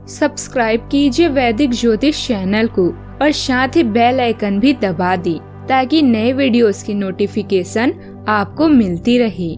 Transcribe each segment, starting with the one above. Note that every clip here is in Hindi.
सब्सक्राइब कीजिए वैदिक ज्योतिष चैनल को और साथ ही बेल आइकन भी दबा दी ताकि नए वीडियोस की नोटिफिकेशन आपको मिलती रहे।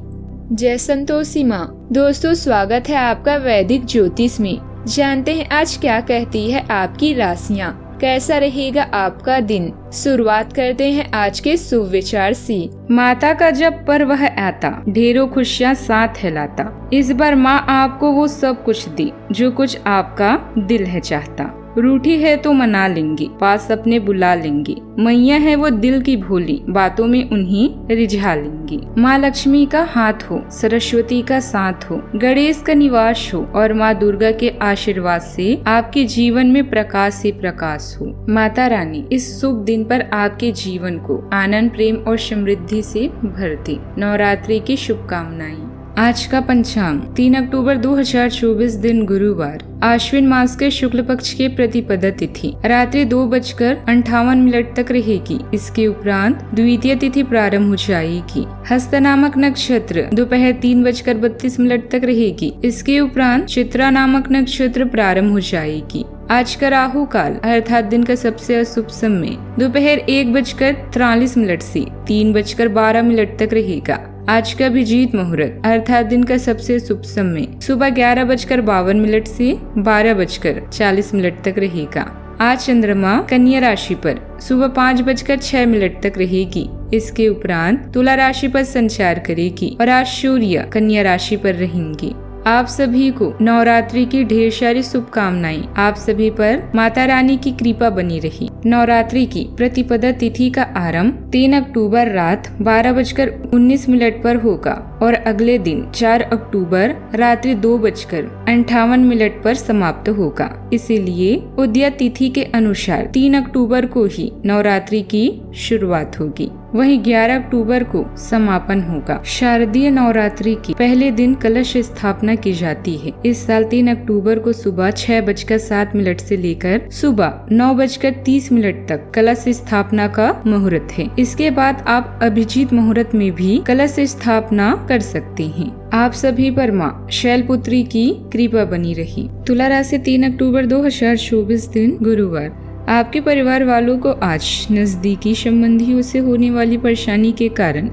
जय संतोषी माँ। दोस्तों, स्वागत है आपका वैदिक ज्योतिष में। जानते हैं आज क्या कहती है आपकी राशियाँ, कैसा रहेगा आपका दिन। शुरुआत करते हैं आज के शुभ विचार से। माता का जब पर्व है आता, ढेरों खुशियाँ साथ है लाता। इस बार माँ आपको वो सब कुछ दी जो कुछ आपका दिल है चाहता। रूठी है तो मना लेंगी, पास अपने बुला लेंगी। मैया है वो दिल की भोली, बातों में उन्हीं रिझा लेंगी। माँ लक्ष्मी का हाथ हो, सरस्वती का साथ हो, गणेश का निवास हो और माँ दुर्गा के आशीर्वाद से आपके जीवन में प्रकाश ही प्रकाश हो। माता रानी इस शुभ दिन पर आपके जीवन को आनंद, प्रेम और समृद्धि से भर दे। नवरात्रि की शुभकामनाएं। आज का पंचांग 3 अक्टूबर 2024 दिन गुरुवार, आश्विन मास के शुक्ल पक्ष के प्रतिपदा तिथि रात्रि 2:58 तक रहेगी। इसके उपरांत द्वितीय तिथि प्रारंभ हो जाएगी। हस्त नामक नक्षत्र दोपहर 3:32 तक रहेगी। इसके उपरांत चित्रा नामक नक्षत्र प्रारंभ हो जाएगी। आज का राहु काल अर्थात दिन का सबसे अशुभ समय दोपहर 1:43 से 3:12 तक रहेगा। आज का अभिजीत मुहूर्त अर्थात दिन का सबसे शुभ समय सुबह 11:52 से 12:40 तक रहेगा। आज चंद्रमा कन्या राशि पर सुबह 5:06 तक रहेगी। इसके उपरांत तुला राशि पर संचार करेगी और आज सूर्य कन्या राशि पर रहेंगी। आप सभी को नवरात्रि की ढेर सारी शुभकामनाएं। आप सभी पर माता रानी की कृपा बनी रही। नवरात्रि की प्रतिपदा तिथि का आरंभ 3 अक्टूबर रात 12:19 पर होगा और अगले दिन 4 अक्टूबर रात्रि 2:58 पर समाप्त होगा। इसीलिए उदया तिथि के अनुसार 3 अक्टूबर को ही नवरात्रि की शुरुआत होगी, वहीं 11 अक्टूबर को समापन होगा। शारदीय नवरात्रि की पहले दिन कलश स्थापना की जाती है। इस साल 3 अक्टूबर को सुबह 6:07 से लेकर सुबह 9:30 तक कलश स्थापना का मुहूर्त है। इसके बाद आप अभिजीत मुहूर्त में भी कलश स्थापना कर सकते हैं। आप सभी पर माँ शैलपुत्री की कृपा बनी रही। तुला राशि 3 अक्टूबर 2024 दिन गुरुवार, आपके परिवार वालों को आज नजदीकी संबंधियों से होने वाली परेशानी के कारण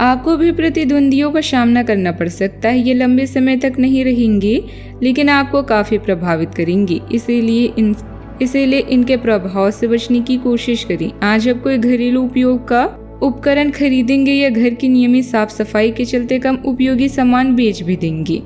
आपको भी प्रतिद्वंदियों का सामना करना पड़ सकता है। ये लंबे समय तक नहीं रहेंगे लेकिन आपको काफी प्रभावित करेंगे, इसीलिए इनके प्रभाव से बचने की कोशिश करें। आज आप कोई घरेलू उपयोग का उपकरण खरीदेंगे या घर की नियमित साफ सफाई के चलते कम उपयोगी सामान बेच भी देंगे।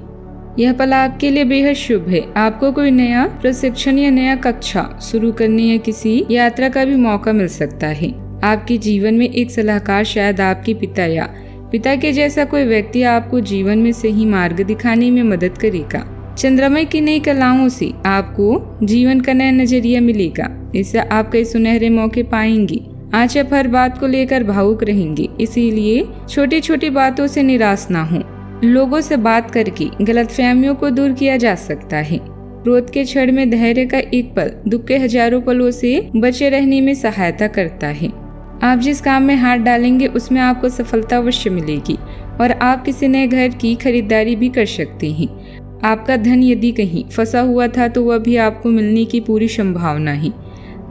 यह पल आपके लिए बेहद शुभ है। आपको कोई नया प्रशिक्षण या नया कक्षा शुरू करने या किसी यात्रा का भी मौका मिल सकता है। आपके जीवन में एक सलाहकार, शायद आपके पिता या पिता के जैसा कोई व्यक्ति आपको जीवन में सही मार्ग दिखाने में मदद करेगा। चंद्रमा की नई कलाओं से आपको जीवन का नया नजरिया मिलेगा। इससे आप कई सुनहरे मौके पाएंगे। आज आप हर बात को लेकर भावुक रहेंगे, इसीलिए छोटी छोटी बातों से निराश ना हो। लोगों से बात करके गलतफहमियों को दूर किया जा सकता है। क्रोध के क्षण में धैर्य का एक पल दुख के हजारों पलों से बचे रहने में सहायता करता है। आप जिस काम में हाथ डालेंगे उसमें आपको सफलता अवश्य मिलेगी और आप किसी नए घर की खरीदारी भी कर सकते हैं। आपका धन यदि कहीं फंसा हुआ था तो वह भी आपको मिलने की पूरी संभावना है,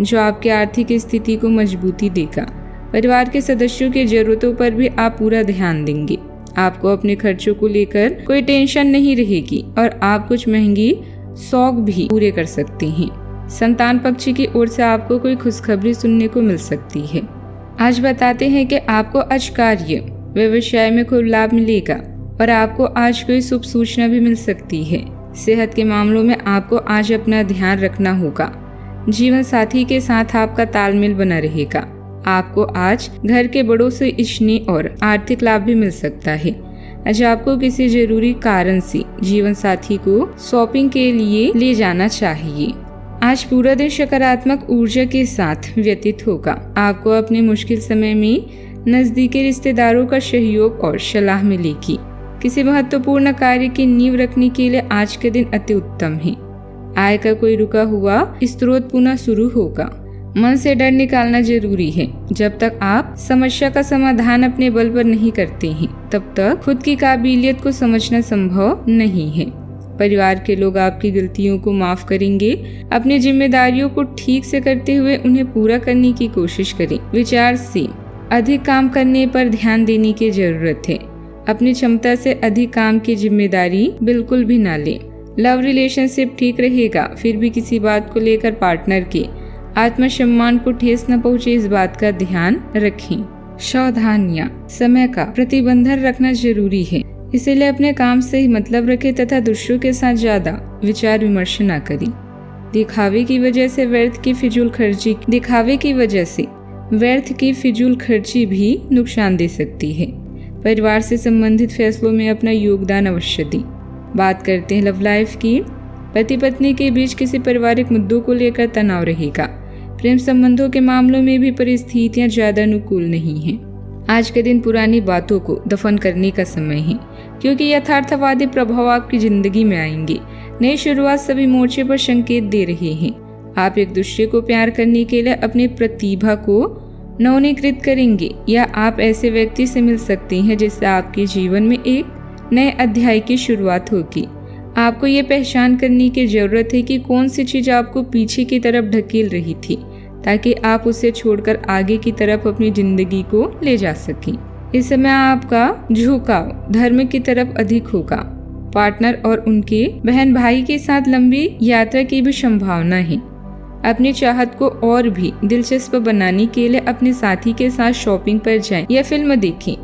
जो आपकी आर्थिक स्थिति को मजबूती देगा। परिवार के सदस्यों की जरूरतों पर भी आप पूरा ध्यान देंगे। आपको अपने खर्चों को लेकर कोई टेंशन नहीं रहेगी और आप कुछ महंगी शौक भी पूरे कर सकते हैं। संतान पक्ष की ओर से आपको कोई खुशखबरी सुनने को मिल सकती है। आज बताते हैं कि आपको आज कार्य व्यवसाय में खूब लाभ मिलेगा और आपको आज कोई शुभ सूचना भी मिल सकती है। सेहत के मामलों में आपको आज अपना ध्यान रखना होगा। जीवन साथी के साथ आपका तालमेल बना रहेगा। आपको आज घर के बड़ों से स्नेह और आर्थिक लाभ भी मिल सकता है। आज आपको किसी जरूरी कारण से जीवन साथी को शॉपिंग के लिए ले जाना चाहिए। आज पूरा दिन सकारात्मक ऊर्जा के साथ व्यतीत होगा। आपको अपने मुश्किल समय में नजदीकी रिश्तेदारों का सहयोग और सलाह मिलेगी। किसी महत्वपूर्ण कार्य की नींव रखने के लिए आज के दिन अति उत्तम है। आय का कोई रुका हुआ स्रोत पुनः शुरू होगा। मन से डर निकालना जरूरी है। जब तक आप समस्या का समाधान अपने बल पर नहीं करते हैं, तब तक खुद की काबिलियत को समझना संभव नहीं है। परिवार के लोग आपकी गलतियों को माफ करेंगे। अपनी जिम्मेदारियों को ठीक से करते हुए उन्हें पूरा करने की कोशिश करें। विचार सी, अधिक काम करने पर ध्यान देने की जरूरत है। अपनी क्षमता से अधिक काम की जिम्मेदारी बिल्कुल भी ना लें। लव रिलेशनशिप ठीक रहेगा, फिर भी किसी बात को लेकर पार्टनर के आत्मसम्मान को ठेस न पहुंचे, इस बात का ध्यान रखें। सावधानियां, समय का प्रतिबंधन रखना जरूरी है, इसलिए अपने काम से ही मतलब रखें तथा दूसरों के साथ ज्यादा विचार विमर्श न करें। दिखावे की वजह से व्यर्थ की फिजूल खर्ची भी नुकसान दे सकती है। परिवार से संबंधित फैसलों में अपना योगदान अवश्य दें। बात करते हैं लव लाइफ की। पति पत्नी के बीच किसी पारिवारिक मुद्दों को लेकर तनाव रहेगा। प्रेम संबंधों के मामलों में भी परिस्थितियां ज्यादा अनुकूल नहीं हैं। आज के दिन पुरानी बातों को दफन करने का समय है, क्योंकि यथार्थवादी प्रभाव आपकी जिंदगी में आएंगे। नई शुरुआत सभी मोर्चे पर संकेत दे रहे हैं। आप एक दूसरे को प्यार करने के लिए अपनी प्रतिभा को नवीनीकृत करेंगे, या आप ऐसे व्यक्ति से मिल सकते हैं जिससे आपके जीवन में एक नए अध्याय की शुरुआत होगी। आपको ये पहचान करने की जरूरत है कि कौन सी चीज आपको पीछे की तरफ ढकेल रही थी, ताकि आप उसे छोड़कर आगे की तरफ अपनी जिंदगी को ले जा सकें। इस समय आपका झुकाव धर्म की तरफ अधिक होगा। पार्टनर और उनके बहन भाई के साथ लंबी यात्रा की भी संभावना है। अपनी चाहत को और भी दिलचस्प बनाने के लिए अपने साथी के साथ शॉपिंग पर जाएं या फिल्म देखें।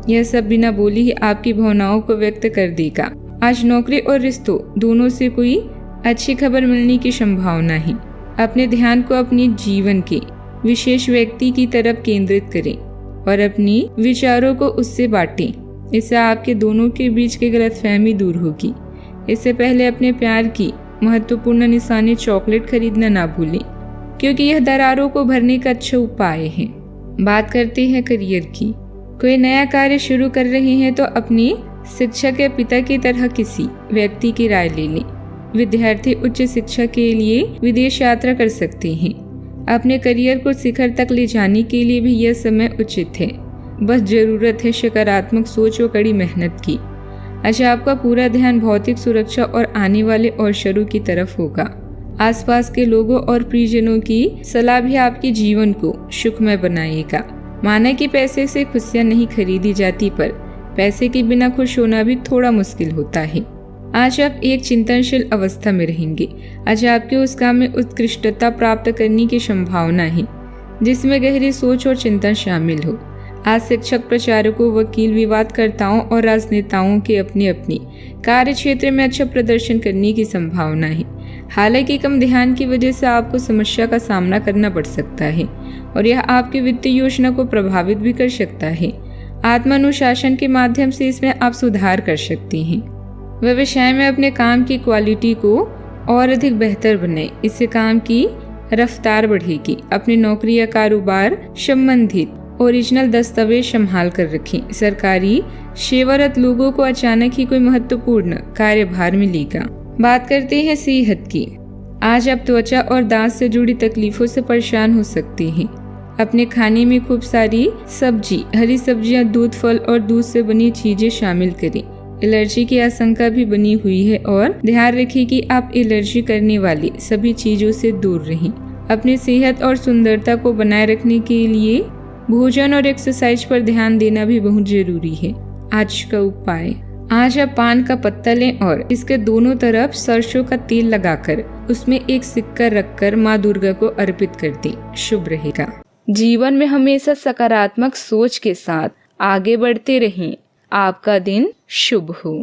यह सब बिना बोले ही आपकी भावनाओं को व्यक्त कर देगा। आज नौकरी और रिश्तों दोनों से कोई अच्छी खबर मिलने की संभावना है। अपने ध्यान को अपने जीवन के विशेष व्यक्ति की तरफ केंद्रित करें और अपनी विचारों को उससे बांटें। इससे आपके दोनों के बीच की गलतफहमी दूर होगी। इससे पहले अपने प्यार की महत्वपूर्ण निशानी चॉकलेट खरीदना ना भूलें, क्योंकि यह दरारों को भरने का अच्छा उपाय है। बात करते हैं करियर की। कोई नया कार्य शुरू कर रहे हैं तो अपने शिक्षक या पिता की तरह किसी व्यक्ति की राय ले लें। विद्यार्थी उच्च शिक्षा के लिए विदेश यात्रा कर सकते हैं। अपने करियर को शिखर तक ले जाने के लिए भी यह समय उचित है। बस जरूरत है सकारात्मक सोच और कड़ी मेहनत की। आज आपका पूरा ध्यान भौतिक सुरक्षा और आने वाले अवसरों की तरफ होगा। आसपास के लोगों और प्रियजनों की सलाह भी आपके जीवन को सुखमय बनाएगा। माना कि पैसे से खुशियां नहीं खरीदी जाती, पर पैसे के बिना खुश होना भी थोड़ा मुश्किल होता है। आज आप एक चिंतनशील अवस्था में रहेंगे। आज आपके उस काम में उत्कृष्टता प्राप्त करने की संभावना है जिसमें गहरी सोच और चिंतन शामिल हो। आज शिक्षक, प्रचारकों, वकील, विवादकर्ताओं और राजनेताओं के अपने अपने कार्य क्षेत्र में अच्छा प्रदर्शन करने की संभावना है। हालांकि कम ध्यान की वजह से आपको समस्या का सामना करना पड़ सकता है और यह आपकी वित्तीय योजना को प्रभावित भी कर सकता है। आत्मानुशासन के माध्यम से इसमें आप सुधार कर सकते हैं। व्यवसाय में अपने काम की क्वालिटी को और अधिक बेहतर बनाएं, इससे काम की रफ्तार बढ़ेगी। अपनी नौकरी या कारोबार संबंधित ओरिजिनल दस्तावेज संभाल कर रखें। सरकारी सेवारत लोगों को अचानक ही कोई महत्वपूर्ण कार्यभार मिलेगा। बात करते हैं सेहत की। आज आप त्वचा और दांत से जुड़ी तकलीफों से परेशान हो सकते हैं। अपने खाने में खूब सारी सब्जी, हरी सब्जियां, दूध, फल और दूध से बनी चीजें शामिल करें। एलर्जी की आशंका भी बनी हुई है और ध्यान रखें कि आप एलर्जी करने वाली सभी चीजों से दूर रहें। अपनी सेहत और सुंदरता को बनाए रखने के लिए भोजन और एक्सरसाइज पर ध्यान देना भी बहुत जरूरी है। आज का उपाय, आज आप पान का पत्ता लें और इसके दोनों तरफ सरसों का तेल लगाकर उसमें एक सिक्का रखकर माँ दुर्गा को अर्पित कर दें। शुभ रहेगा। जीवन में हमेशा सकारात्मक सोच के साथ आगे बढ़ते रहें। आपका दिन शुभ हो।